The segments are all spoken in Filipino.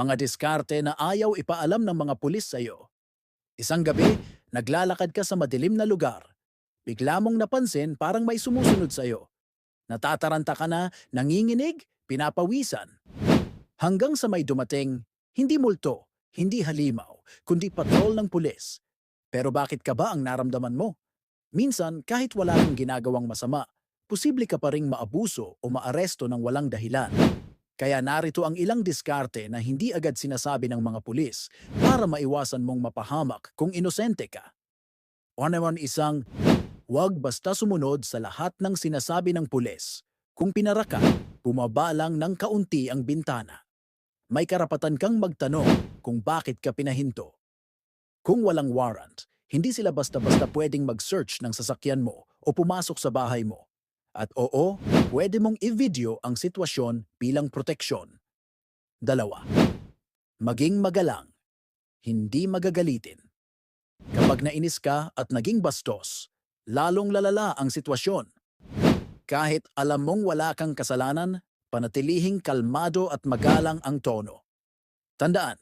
Mga diskarte na ayaw ipaalam ng mga pulis sa'yo. Isang gabi, naglalakad ka sa madilim na lugar. Bigla mong napansin parang may sumusunod sa'yo. Natataranta ka na, nanginginig, pinapawisan. Hanggang sa may dumating, hindi multo, hindi halimaw, kundi patrol ng pulis. Pero bakit ka ba ang naramdaman mo? Minsan, kahit wala kang ginagawang masama, posible ka pa ring maabuso o maaresto ng walang dahilan. Kaya narito ang ilang diskarte na hindi agad sinasabi ng mga pulis para maiwasan mong mapahamak kung inosente ka. O naman isang, huwag basta sumunod sa lahat ng sinasabi ng pulis. Kung pinara ka, bumaba lang ng kaunti ang bintana. May karapatan kang magtanong kung bakit ka pinahinto. Kung walang warrant, hindi sila basta-basta pwedeng mag-search ng sasakyan mo o pumasok sa bahay mo. At oo, pwede mong i-video ang sitwasyon bilang proteksyon. Dalawa, maging magalang, hindi magagalitin. Kapag nainis ka at naging bastos, lalong lalala ang sitwasyon. Kahit alam mong wala kang kasalanan, panatilihing kalmado at magalang ang tono. Tandaan,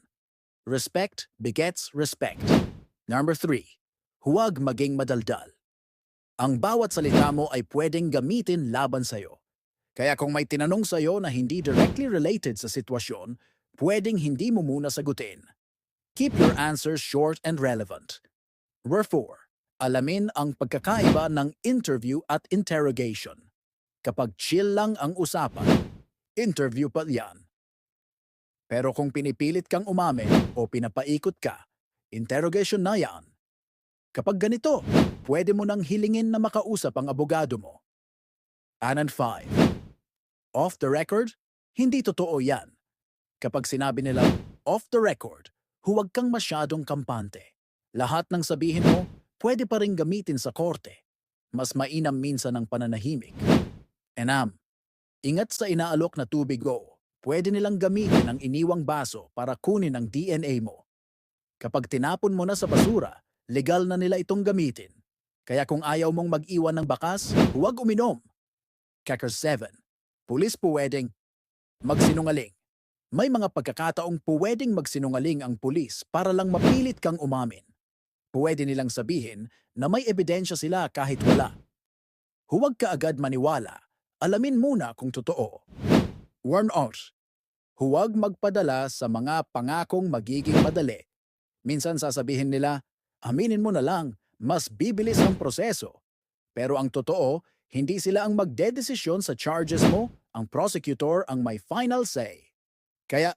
respect begets respect. Number 3, huwag maging madaldal. Ang bawat salita mo ay pwedeng gamitin laban sa'yo. Kaya kung may tinanong sa'yo na hindi directly related sa sitwasyon, pwedeng hindi mo muna sagutin. Keep your answers short and relevant. Number 4, alamin ang pagkakaiba ng interview at interrogation. Kapag chill lang ang usapan, interview pa yan. Pero kung pinipilit kang umamin o pinapaikot ka, interrogation na yan. Kapag ganito, pwede mo nang hilingin na makausap ang abogado mo. And 5. Off the record? Hindi totoo yan. Kapag sinabi nila off the record, huwag kang masyadong kampante. Lahat ng sabihin mo, pwede pa rin gamitin sa korte. Mas mainam minsan ang pananahimik. Enam, ingat sa inaalok na tubig o. Pwede nilang gamitin ang iniwang baso para kunin ang DNA mo. Kapag tinapon mo na sa basura, legal na nila itong gamitin. Kaya kung ayaw mong mag-iwan ng bakas, huwag uminom. Catcher 7. Pulis pwedeng magsinungaling. May mga pagkakataong pwedeng magsinungaling ang pulis para lang mapilit kang umamin. Pwede nilang sabihin na may ebidensya sila kahit wala. Huwag ka agad maniwala. Alamin muna kung totoo. Warn out. Huwag magpadala sa mga pangakong magiging madali. Minsan sasabihin nila, aminin mo na lang, mas bibilis ang proseso. Pero ang totoo, hindi sila ang magdedesisyon sa charges mo, ang prosecutor ang may final say. Kaya